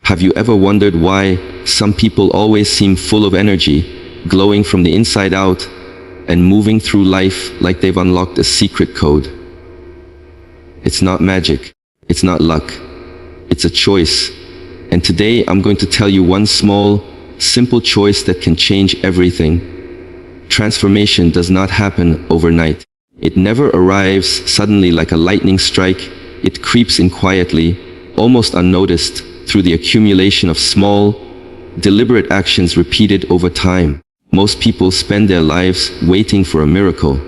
Have you ever wondered why some people always seem full of energy, glowing from the inside out, and moving through life like they've unlocked a secret code? It's not magic. It's not luck. It's a choice. And today I'm going to tell you one small, simple choice that can change everything. Transformation does not happen overnight. It never arrives suddenly like a lightning strike. It creeps in quietly, almost unnoticed, through the accumulation of small, deliberate actions repeated over time. Most people spend their lives waiting for a miracle,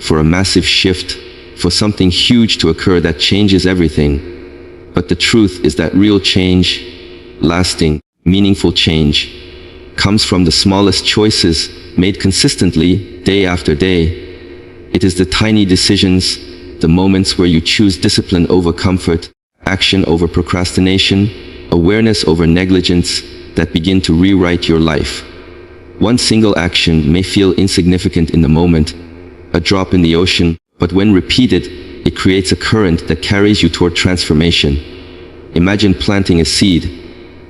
for a massive shift, for something huge to occur that changes everything. But the truth is that real change, lasting, meaningful change, comes from the smallest choices made consistently, day after day. It is the tiny decisions, the moments where you choose discipline over comfort, action over procrastination, awareness over negligence, that begin to rewrite your life. One single action may feel insignificant in the moment, a drop in the ocean, but when repeated, it creates a current that carries you toward transformation. Imagine planting a seed.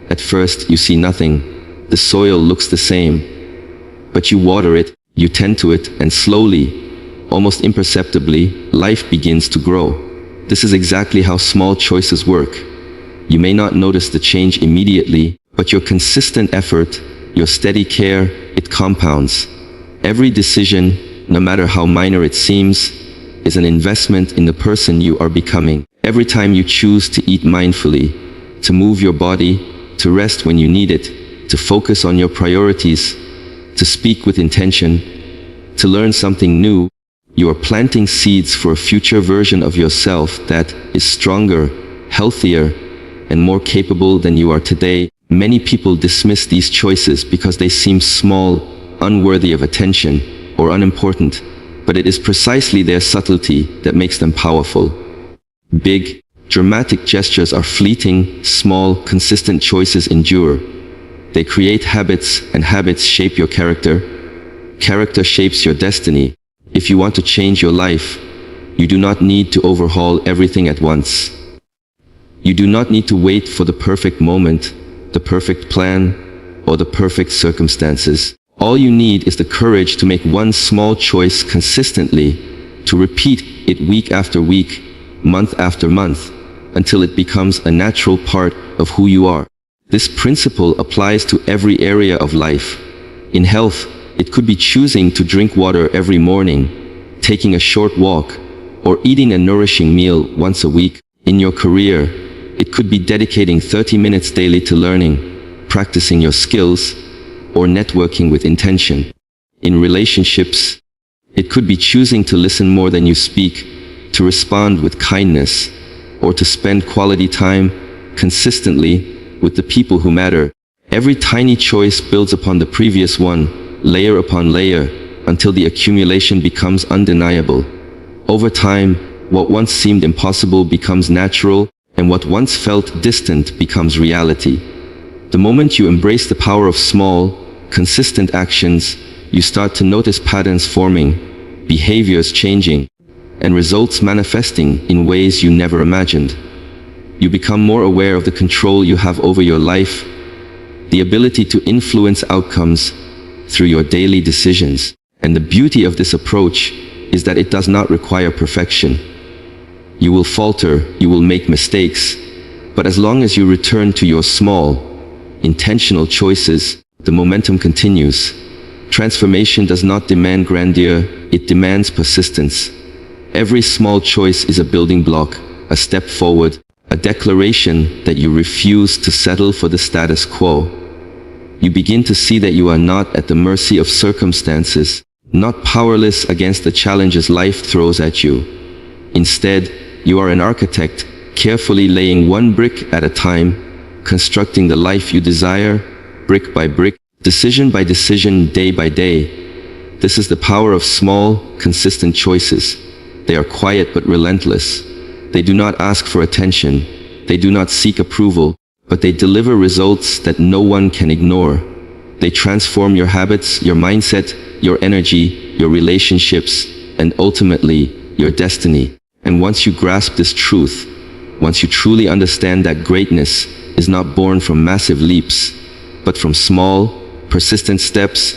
At first, you see nothing. The soil looks the same. But you water it, you tend to it, and slowly, almost imperceptibly, life begins to grow. This is exactly how small choices work. You may not notice the change immediately, but your consistent effort, your steady care, it compounds. Every decision, no matter how minor it seems, is an investment in the person you are becoming. Every time you choose to eat mindfully, to move your body, to rest when you need it, to focus on your priorities, to speak with intention, to learn something new, you are planting seeds for a future version of yourself that is stronger, healthier, and more capable than you are today. Many people dismiss these choices because they seem small, unworthy of attention, or unimportant, but it is precisely their subtlety that makes them powerful. Big, dramatic gestures are fleeting, small, consistent choices endure. They create habits, and habits shape your character. Character shapes your destiny. If you want to change your life, you do not need to overhaul everything at once. You do not need to wait for the perfect moment, the perfect plan, or the perfect circumstances. All you need is the courage to make one small choice consistently, to repeat it week after week, month after month, until it becomes a natural part of who you are. This principle applies to every area of life. In health, it could be choosing to drink water every morning, taking a short walk, or eating a nourishing meal once a week. In your career, it could be dedicating 30 minutes daily to learning, practicing your skills, or networking with intention. In relationships, it could be choosing to listen more than you speak, to respond with kindness, or to spend quality time consistently with the people who matter. Every tiny choice builds upon the previous one, layer upon layer, until the accumulation becomes undeniable. Over time, what once seemed impossible becomes natural, and what once felt distant becomes reality. The moment you embrace the power of small, consistent actions, you start to notice patterns forming, behaviors changing, and results manifesting in ways you never imagined. You become more aware of the control you have over your life, the ability to influence outcomes through your daily decisions. And the beauty of this approach is that it does not require perfection. You will falter, you will make mistakes, but as long as you return to your small, intentional choices, the momentum continues. Transformation does not demand grandeur, it demands persistence. Every small choice is a building block, a step forward, a declaration that you refuse to settle for the status quo. You begin to see that you are not at the mercy of circumstances, not powerless against the challenges life throws at you. Instead, you are an architect, carefully laying one brick at a time, constructing the life you desire, brick by brick, decision by decision, day by day. This is the power of small, consistent choices. They are quiet but relentless. They do not ask for attention. They do not seek approval, but they deliver results that no one can ignore. They transform your habits, your mindset, your energy, your relationships, and ultimately, your destiny. And once you grasp this truth, once you truly understand that greatness is not born from massive leaps, but from small, persistent steps.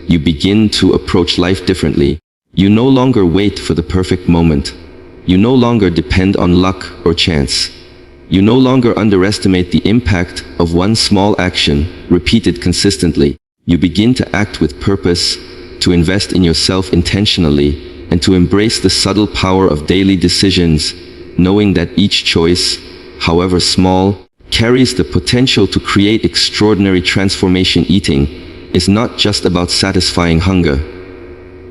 You begin to approach life differently. You no longer wait for the perfect moment. You no longer depend on luck or chance. You no longer underestimate the impact of one small action, repeated consistently. You begin to act with purpose, to invest in yourself intentionally, and to embrace the subtle power of daily decisions, knowing that each choice, however small, carries the potential to create extraordinary transformation. Eating is not just about satisfying hunger.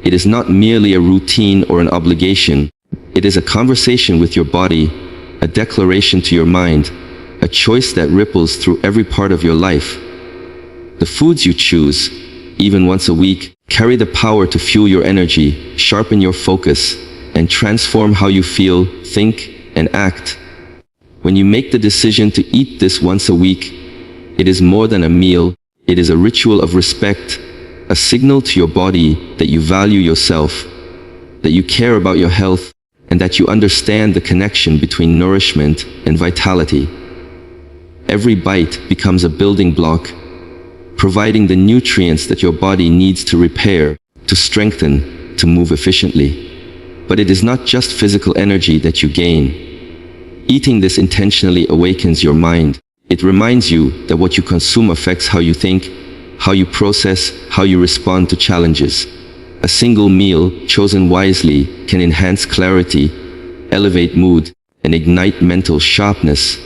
It is not merely a routine or an obligation. It is a conversation with your body, a declaration to your mind, a choice that ripples through every part of your life. The foods you choose, even once a week, carry the power to fuel your energy, sharpen your focus, and transform how you feel, think, and act. When you make the decision to eat this once a week, it is more than a meal. It is a ritual of respect, a signal to your body that you value yourself, that you care about your health, and that you understand the connection between nourishment and vitality. Every bite becomes a building block, providing the nutrients that your body needs to repair, to strengthen, to move efficiently. But it is not just physical energy that you gain. Eating this intentionally awakens your mind. It reminds you that what you consume affects how you think, how you process, how you respond to challenges. A single meal, chosen wisely, can enhance clarity, elevate mood, and ignite mental sharpness.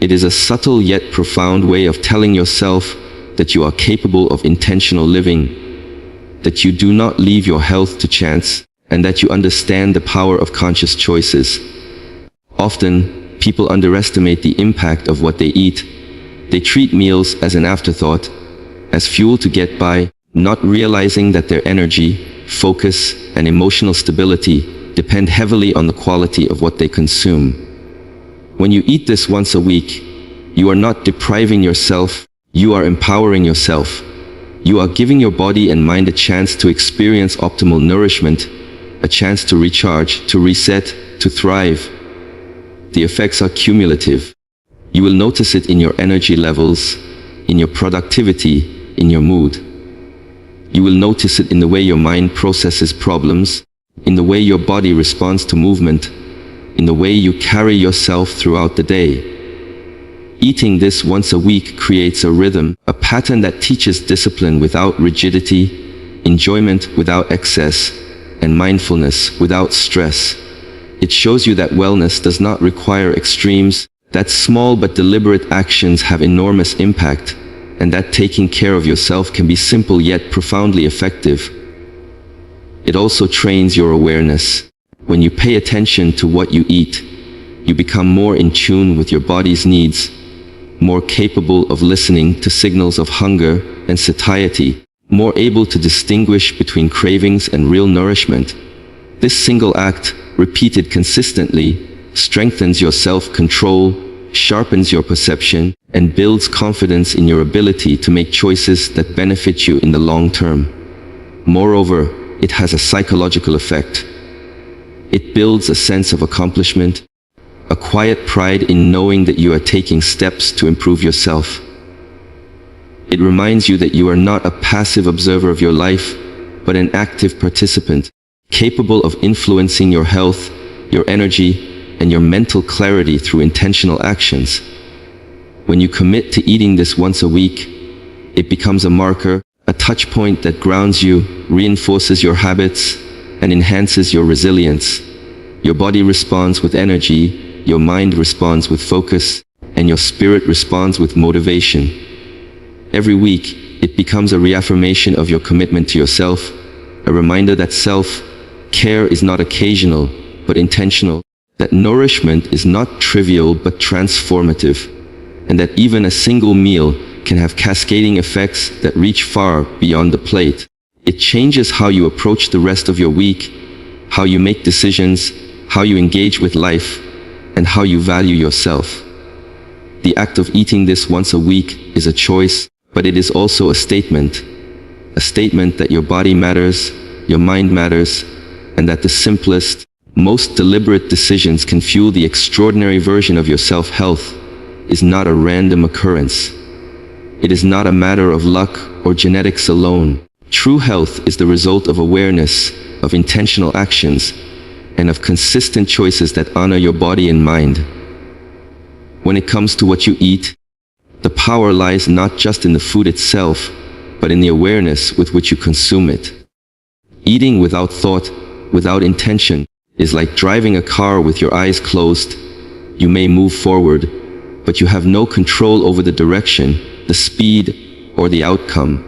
It is a subtle yet profound way of telling yourself that you are capable of intentional living, that you do not leave your health to chance, and that you understand the power of conscious choices. Often, people underestimate the impact of what they eat. They treat meals as an afterthought, as fuel to get by, not realizing that their energy, focus, and emotional stability depend heavily on the quality of what they consume. When you eat this once a week, you are not depriving yourself, you are empowering yourself. You are giving your body and mind a chance to experience optimal nourishment, a chance to recharge, to reset, to thrive. The effects are cumulative. You will notice it in your energy levels, in your productivity, in your mood. You will notice it in the way your mind processes problems, in the way your body responds to movement, in the way you carry yourself throughout the day. Eating this once a week creates a rhythm, a pattern that teaches discipline without rigidity, enjoyment without excess, and mindfulness without stress. It shows you that wellness does not require extremes, that small but deliberate actions have enormous impact, and that taking care of yourself can be simple yet profoundly effective. It also trains your awareness. When you pay attention to what you eat, you become more in tune with your body's needs, more capable of listening to signals of hunger and satiety, more able to distinguish between cravings and real nourishment. This single act, repeated consistently, strengthens your self-control, sharpens your perception, and builds confidence in your ability to make choices that benefit you in the long term. Moreover, it has a psychological effect. It builds a sense of accomplishment, a quiet pride in knowing that you are taking steps to improve yourself. It reminds you that you are not a passive observer of your life, but an active participant, capable of influencing your health, your energy, and your mental clarity through intentional actions. When you commit to eating this once a week, it becomes a marker, a touch point that grounds you, reinforces your habits, and enhances your resilience. Your body responds with energy, your mind responds with focus, and your spirit responds with motivation. Every week, it becomes a reaffirmation of your commitment to yourself, a reminder that self-care is not occasional, but intentional, that nourishment is not trivial but transformative, and that even a single meal can have cascading effects that reach far beyond the plate. It changes how you approach the rest of your week, how you make decisions, how you engage with life, and how you value yourself. The act of eating this once a week is a choice, but it is also a statement that your body matters, your mind matters, and that the simplest, most deliberate decisions can fuel the extraordinary version of your self-health. is not a random occurrence. It is not a matter of luck or genetics alone. True health is the result of awareness, of intentional actions, and of consistent choices that honor your body and mind. When it comes to what you eat, the power lies not just in the food itself, but in the awareness with which you consume it. Eating without thought, without intention, is like driving a car with your eyes closed. You may move forward, but you have no control over the direction, the speed, or the outcome.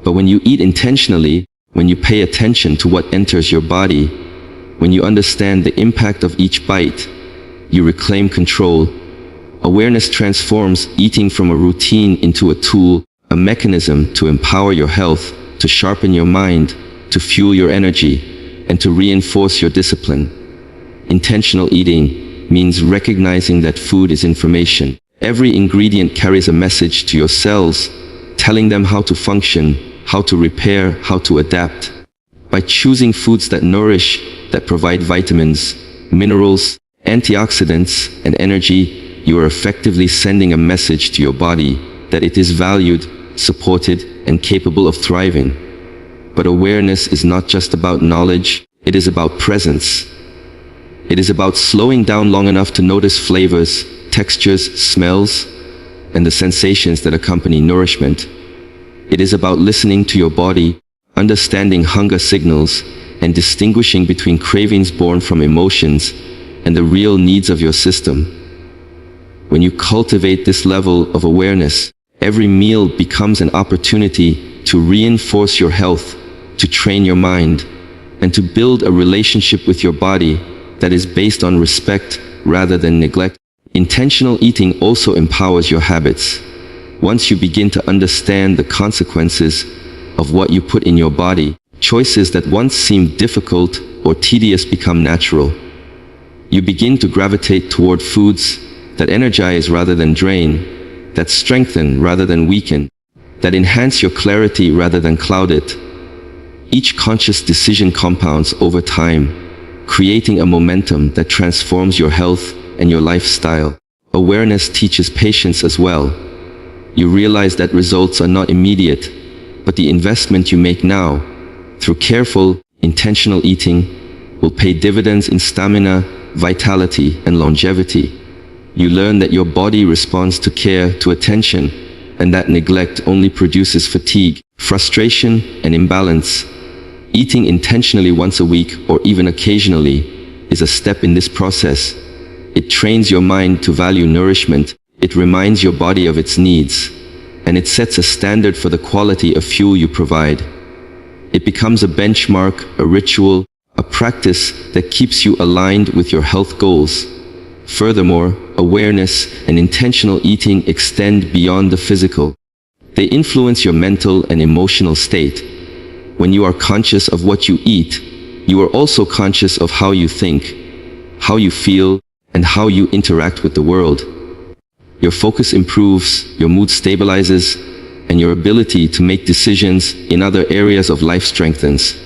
But when you eat intentionally, when you pay attention to what enters your body, when you understand the impact of each bite, you reclaim control. Awareness transforms eating from a routine into a tool, a mechanism to empower your health, to sharpen your mind, to fuel your energy, and to reinforce your discipline. Intentional eating means recognizing that food is information. Every ingredient carries a message to your cells, telling them how to function, how to repair, how to adapt. By choosing foods that nourish, that provide vitamins, minerals, antioxidants, and energy, you are effectively sending a message to your body that it is valued, supported, and capable of thriving. But awareness is not just about knowledge, it is about presence. It is about slowing down long enough to notice flavors, textures, smells, and the sensations that accompany nourishment. It is about listening to your body, understanding hunger signals, and distinguishing between cravings born from emotions and the real needs of your system. When you cultivate this level of awareness, every meal becomes an opportunity to reinforce your health, to train your mind, and to build a relationship with your body that is based on respect rather than neglect. Intentional eating also empowers your habits. Once you begin to understand the consequences of what you put in your body, choices that once seemed difficult or tedious become natural. You begin to gravitate toward foods that energize rather than drain, that strengthen rather than weaken, that enhance your clarity rather than cloud it. Each conscious decision compounds over time, creating a momentum that transforms your health and your lifestyle. Awareness teaches patience as well. You realize that results are not immediate, but the investment you make now, through careful, intentional eating, will pay dividends in stamina, vitality, and longevity. You learn that your body responds to care, to attention, and that neglect only produces fatigue, frustration, and imbalance. Eating intentionally once a week, or even occasionally, is a step in this process. It trains your mind to value nourishment, it reminds your body of its needs, and it sets a standard for the quality of fuel you provide. It becomes a benchmark, a ritual, a practice that keeps you aligned with your health goals. Furthermore, awareness and intentional eating extend beyond the physical. They influence your mental and emotional state. When you are conscious of what you eat, you are also conscious of how you think, how you feel, and how you interact with the world. Your focus improves, your mood stabilizes, and your ability to make decisions in other areas of life strengthens.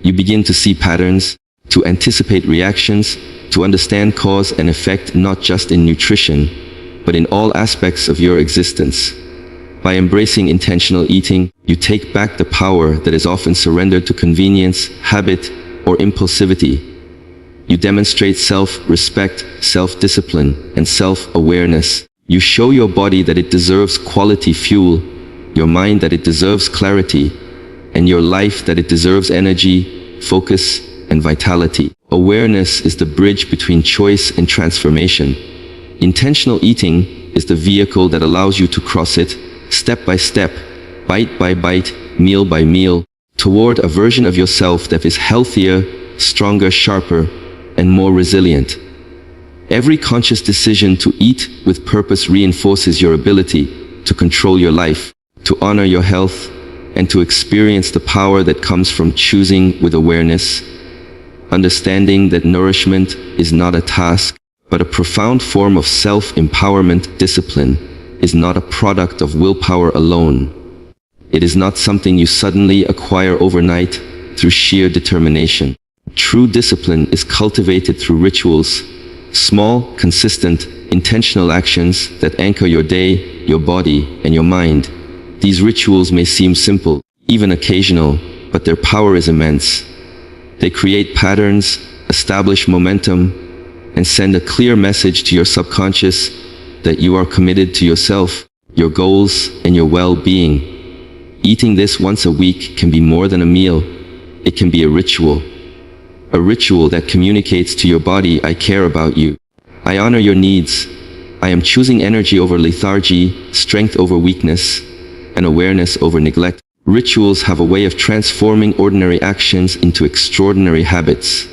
You begin to see patterns, to anticipate reactions, to understand cause and effect not just in nutrition, but in all aspects of your existence. By embracing intentional eating, you take back the power that is often surrendered to convenience, habit, or impulsivity. You demonstrate self-respect, self-discipline, and self-awareness. You show your body that it deserves quality fuel, your mind that it deserves clarity, and your life that it deserves energy, focus, and vitality. Awareness is the bridge between choice and transformation. Intentional eating is the vehicle that allows you to cross it, step by step, bite by bite, meal by meal, toward a version of yourself that is healthier, stronger, sharper, and more resilient. Every conscious decision to eat with purpose reinforces your ability to control your life, to honor your health, and to experience the power that comes from choosing with awareness. Understanding that nourishment is not a task, but a profound form of self-empowerment. Discipline is not a product of willpower alone. It is not something you suddenly acquire overnight through sheer determination. True discipline is cultivated through rituals, Small, consistent, intentional actions that anchor your day, your body, and your mind. These rituals may seem simple, even occasional, but their power is immense. They create patterns, establish momentum, and send a clear message to your subconscious that you are committed to yourself, your goals, and your well-being. Eating this once a week can be more than a meal. It can be a ritual. A ritual that communicates to your body, I care about you. I honor your needs. I am choosing energy over lethargy, strength over weakness, and awareness over neglect. Rituals have a way of transforming ordinary actions into extraordinary habits.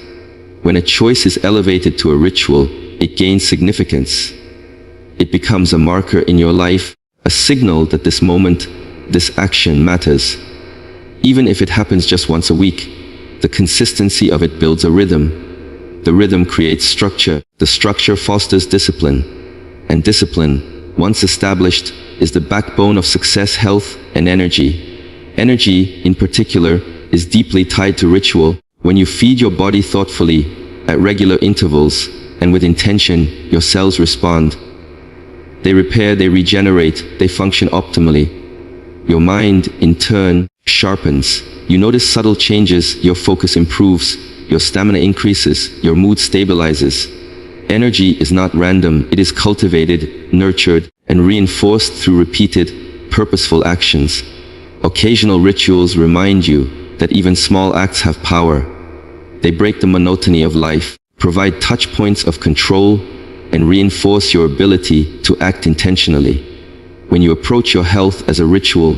When a choice is elevated to a ritual, it gains significance. It becomes a marker in your life, a signal that this moment, this action matters. Even if it happens just once a week, the consistency of it builds a rhythm. The rhythm creates structure. The structure fosters discipline. And discipline, once established, is the backbone of success, health, and energy. Energy, in particular, is deeply tied to ritual. When you feed your body thoughtfully, at regular intervals, and with intention, your cells respond. They repair, they regenerate, they function optimally. Your mind, in turn, sharpens. You notice subtle changes, your focus improves, your stamina increases, your mood stabilizes. Energy is not random, it is cultivated, nurtured, and reinforced through repeated, purposeful actions. Occasional rituals remind you that even small acts have power. They break the monotony of life, provide touch points of control, and reinforce your ability to act intentionally. When you approach your health as a ritual,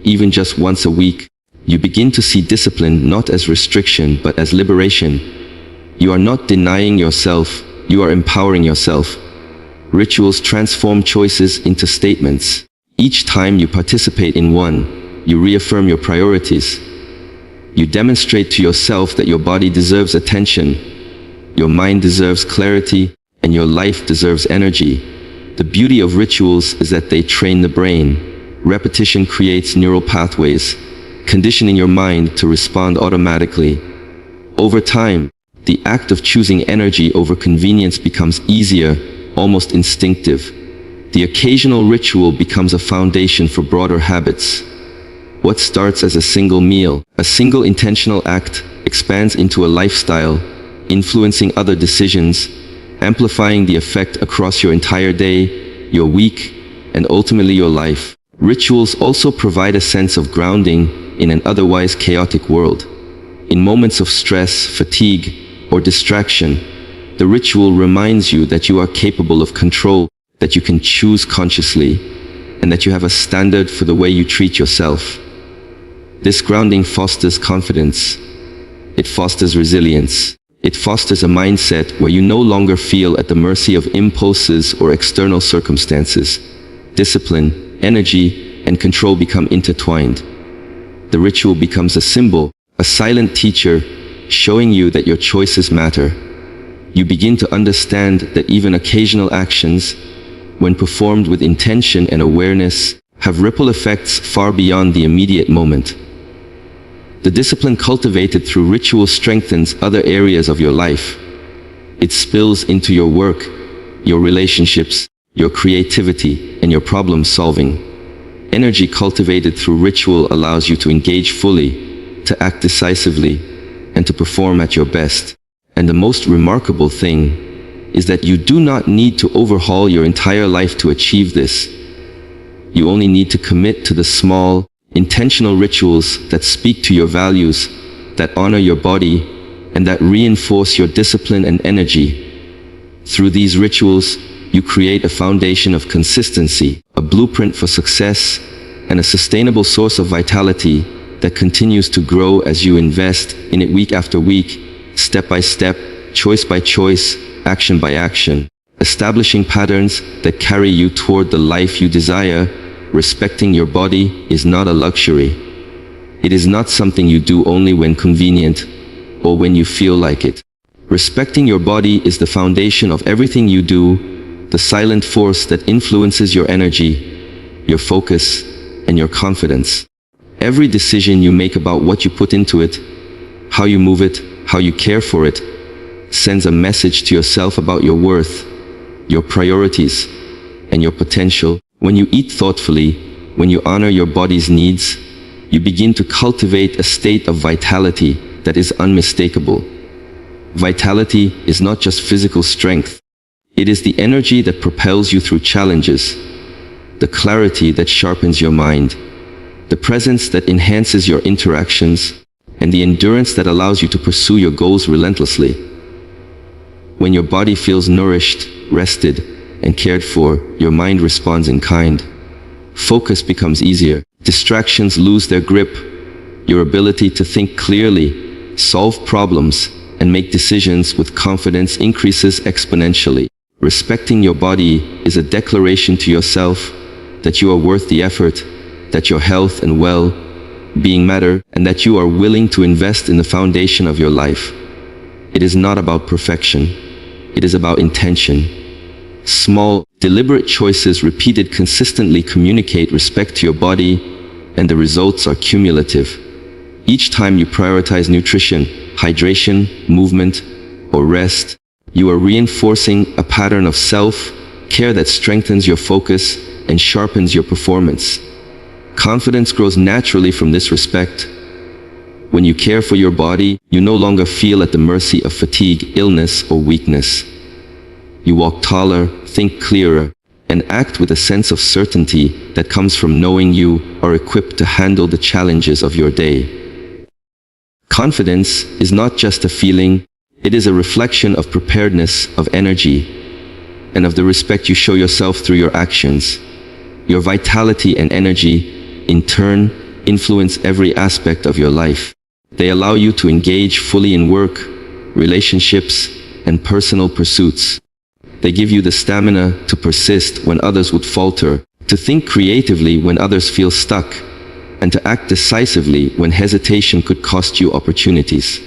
even just once a week, you begin to see discipline not as restriction but as liberation. You are not denying yourself, you are empowering yourself. Rituals transform choices into statements. Each time you participate in one, you reaffirm your priorities. You demonstrate to yourself that your body deserves attention, your mind deserves clarity, and your life deserves energy. The beauty of rituals is that they train the brain. Repetition creates neural pathways, conditioning your mind to respond automatically. Over time, the act of choosing energy over convenience becomes easier, almost instinctive. The occasional ritual becomes a foundation for broader habits. What starts as a single meal, a single intentional act, expands into a lifestyle, influencing other decisions, amplifying the effect across your entire day, your week, and ultimately your life. Rituals also provide a sense of grounding in an otherwise chaotic world. In moments of stress, fatigue, or distraction, the ritual reminds you that you are capable of control, that you can choose consciously, and that you have a standard for the way you treat yourself. This grounding fosters confidence. It fosters resilience. It fosters a mindset where you no longer feel at the mercy of impulses or external circumstances. Discipline, energy, and control become intertwined. The ritual becomes a symbol, a silent teacher, showing you that your choices matter. You begin to understand that even occasional actions, when performed with intention and awareness, have ripple effects far beyond the immediate moment. The discipline cultivated through ritual strengthens other areas of your life. It spills into your work, your relationships, your creativity, and your problem solving. Energy cultivated through ritual allows you to engage fully, to act decisively, and to perform at your best. And the most remarkable thing is that you do not need to overhaul your entire life to achieve this. You only need to commit to the small, intentional rituals that speak to your values, that honor your body, and that reinforce your discipline and energy. Through these rituals, you create a foundation of consistency, a blueprint for success, and a sustainable source of vitality that continues to grow as you invest in it week after week, step by step, choice by choice, action by action, establishing patterns that carry you toward the life you desire. Respecting your body is not a luxury. It is not something you do only when convenient or when you feel like it. Respecting your body is the foundation of everything you do, the silent force that influences your energy, your focus, and your confidence. Every decision you make about what you put into it, how you move it, how you care for it, sends a message to yourself about your worth, your priorities, and your potential. When you eat thoughtfully, when you honor your body's needs, you begin to cultivate a state of vitality that is unmistakable. Vitality is not just physical strength. It is the energy that propels you through challenges, the clarity that sharpens your mind, the presence that enhances your interactions, and the endurance that allows you to pursue your goals relentlessly. When your body feels nourished, rested, and cared for, your mind responds in kind. Focus becomes easier. Distractions lose their grip. Your ability to think clearly, solve problems, and make decisions with confidence increases exponentially. Respecting your body is a declaration to yourself that you are worth the effort, that your health and well-being matter, and that you are willing to invest in the foundation of your life. It is not about perfection. It is about intention. Small, deliberate choices repeated consistently communicate respect to your body, and the results are cumulative. Each time you prioritize nutrition, hydration, movement, or rest, you are reinforcing a pattern of self-care that strengthens your focus and sharpens your performance. Confidence grows naturally from this respect. When you care for your body, you no longer feel at the mercy of fatigue, illness, or weakness. You walk taller, think clearer, and act with a sense of certainty that comes from knowing you are equipped to handle the challenges of your day. Confidence is not just a feeling, it is a reflection of preparedness, of energy, and of the respect you show yourself through your actions. Your vitality and energy, in turn, influence every aspect of your life. They allow you to engage fully in work, relationships, and personal pursuits. They give you the stamina to persist when others would falter, to think creatively when others feel stuck, and to act decisively when hesitation could cost you opportunities.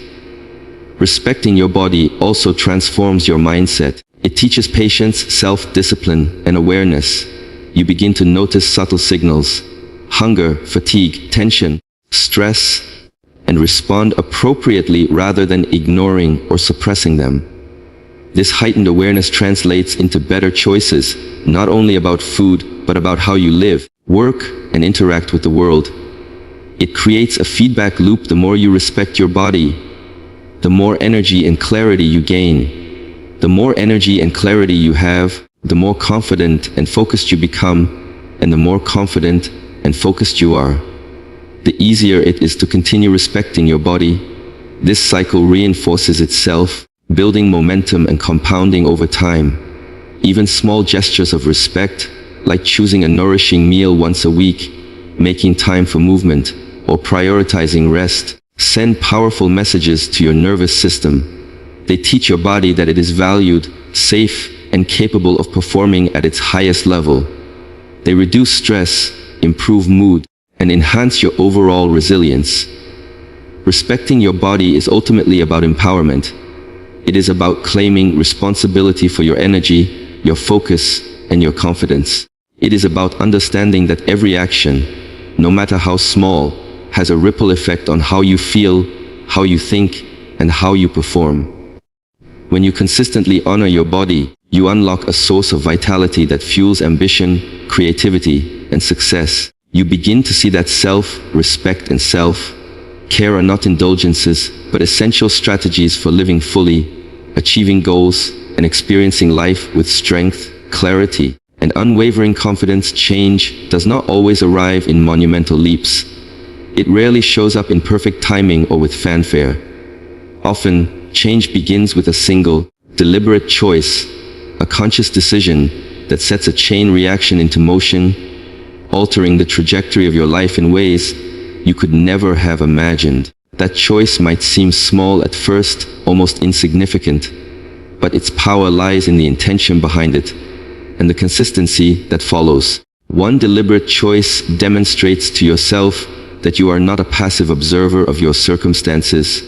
Respecting your body also transforms your mindset. It teaches patience, self-discipline, and awareness. You begin to notice subtle signals, hunger, fatigue, tension, stress, and respond appropriately rather than ignoring or suppressing them. This heightened awareness translates into better choices, not only about food, but about how you live, work, and interact with the world. It creates a feedback loop. The more you respect your body, the more energy and clarity you gain. The more energy and clarity you have, the more confident and focused you become, and the more confident and focused you are, the easier it is to continue respecting your body. This cycle reinforces itself, building momentum and compounding over time. Even small gestures of respect, like choosing a nourishing meal once a week, making time for movement, or prioritizing rest, send powerful messages to your nervous system. They teach your body that it is valued, safe, and capable of performing at its highest level. They reduce stress, improve mood, and enhance your overall resilience. Respecting your body is ultimately about empowerment. It is about claiming responsibility for your energy, your focus, and your confidence. It is about understanding that every action, no matter how small, has a ripple effect on how you feel, how you think, and how you perform. When you consistently honor your body, you unlock a source of vitality that fuels ambition, creativity, and success. You begin to see that self-respect and self-care are not indulgences, but essential strategies for living fully, achieving goals, and experiencing life with strength, clarity, and unwavering confidence. Change does not always arrive in monumental leaps. It rarely shows up in perfect timing or with fanfare. Often, change begins with a single, deliberate choice, a conscious decision that sets a chain reaction into motion, altering the trajectory of your life in ways you could never have imagined. That choice might seem small at first, almost insignificant, but its power lies in the intention behind it and the consistency that follows. One deliberate choice demonstrates to yourself that you are not a passive observer of your circumstances,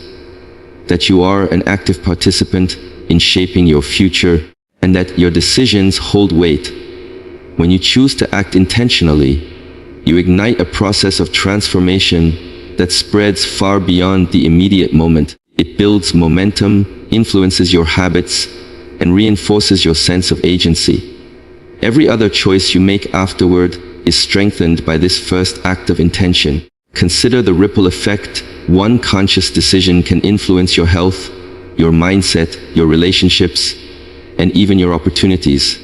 that you are an active participant in shaping your future, and that your decisions hold weight. When you choose to act intentionally, you ignite a process of transformation that spreads far beyond the immediate moment. It builds momentum, influences your habits and reinforces your sense of agency. Every other choice you make afterward is strengthened by this first act of intention. Consider the ripple effect. One conscious decision can influence your health, your mindset, your relationships, and even your opportunities.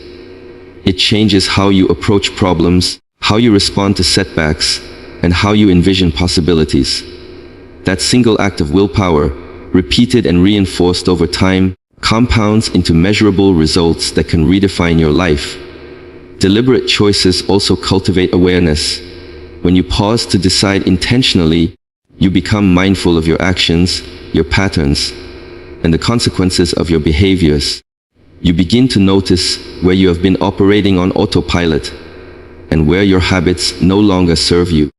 It changes how you approach problems, how you respond to setbacks, and how you envision possibilities. That single act of willpower, repeated and reinforced over time, compounds into measurable results that can redefine your life. Deliberate choices also cultivate awareness. When you pause to decide intentionally, you become mindful of your actions, your patterns, and the consequences of your behaviors. You begin to notice where you have been operating on autopilot and where your habits no longer serve you.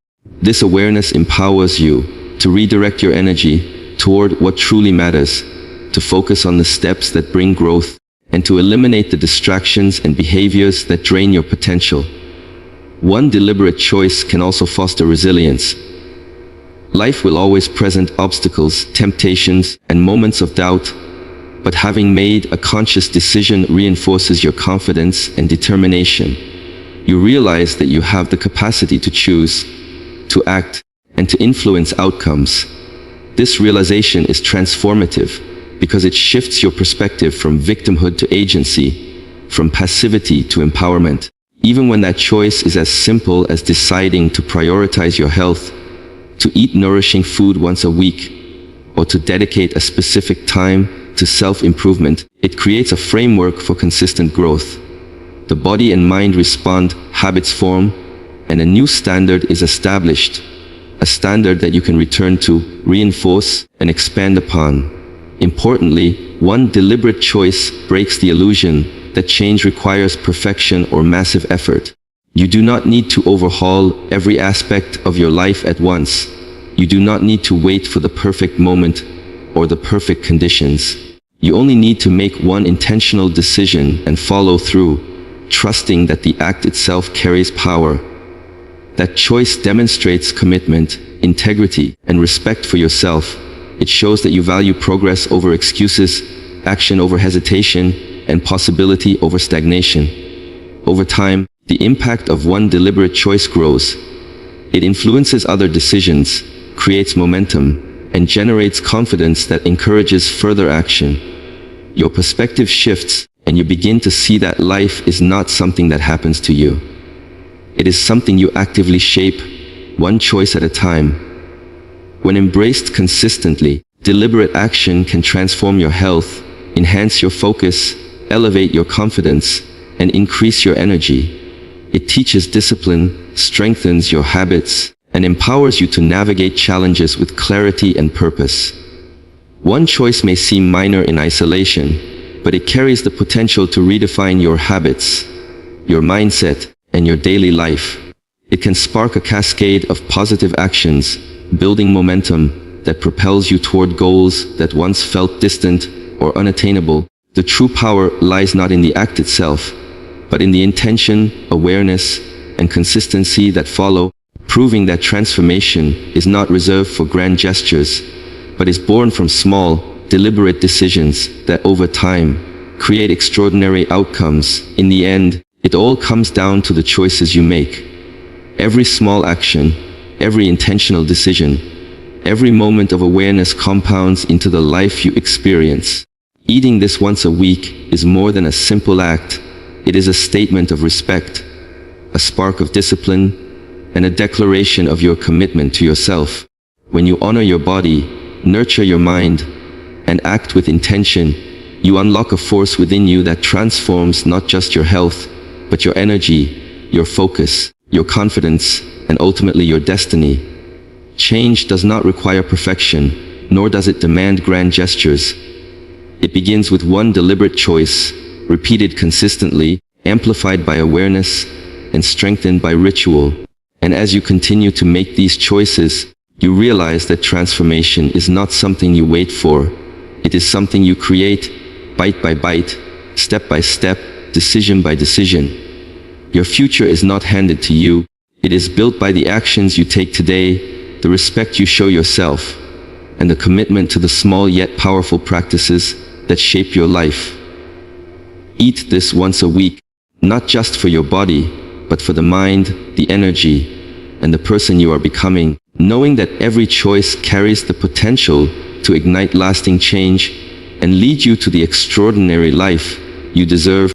This awareness empowers you to redirect your energy toward what truly matters, to focus on the steps that bring growth, and to eliminate the distractions and behaviors that drain your potential. One deliberate choice can also foster resilience. Life will always present obstacles, temptations, and moments of doubt, but having made a conscious decision reinforces your confidence and determination. You realize that you have the capacity to choose, to act, and to influence outcomes. This realization is transformative because it shifts your perspective from victimhood to agency, from passivity to empowerment. Even when that choice is as simple as deciding to prioritize your health, to eat nourishing food once a week, or to dedicate a specific time to self-improvement, it creates a framework for consistent growth. The body and mind respond, habits form, and a new standard is established, a standard that you can return to, reinforce, and expand upon. Importantly, one deliberate choice breaks the illusion that change requires perfection or massive effort. You do not need to overhaul every aspect of your life at once. You do not need to wait for the perfect moment or the perfect conditions. You only need to make one intentional decision and follow through, trusting that the act itself carries power. That choice demonstrates commitment, integrity, and respect for yourself. It shows that you value progress over excuses, action over hesitation, and possibility over stagnation. Over time, the impact of one deliberate choice grows. It influences other decisions, creates momentum, and generates confidence that encourages further action. Your perspective shifts, and you begin to see that life is not something that happens to you. It is something you actively shape, one choice at a time. When embraced consistently, deliberate action can transform your health, enhance your focus, elevate your confidence, and increase your energy. It teaches discipline, strengthens your habits, and empowers you to navigate challenges with clarity and purpose. One choice may seem minor in isolation, but it carries the potential to redefine your habits, your mindset, and your daily life. It can spark a cascade of positive actions, building momentum that propels you toward goals that once felt distant or unattainable. The true power lies not in the act itself, but in the intention, awareness, and consistency that follow, proving that transformation is not reserved for grand gestures, but is born from small, deliberate decisions that over time create extraordinary outcomes. In the end, it all comes down to the choices you make. Every small action, every intentional decision, every moment of awareness compounds into the life you experience. Eating this once a week is more than a simple act. It is a statement of respect, a spark of discipline, and a declaration of your commitment to yourself. When you honor your body, nurture your mind, and act with intention, you unlock a force within you that transforms not just your health, but your energy, your focus, your confidence, and ultimately your destiny. Change does not require perfection, nor does it demand grand gestures. It begins with one deliberate choice, repeated consistently, amplified by awareness, and strengthened by ritual. And as you continue to make these choices, you realize that transformation is not something you wait for. It is something you create, bite by bite, step by step, decision by decision. Your future is not handed to you. It is built by the actions you take today, the respect you show yourself, and the commitment to the small yet powerful practices that shape your life. Eat this once a week, not just for your body, but for the mind, the energy, and the person you are becoming, knowing that every choice carries the potential to ignite lasting change and lead you to the extraordinary life you deserve.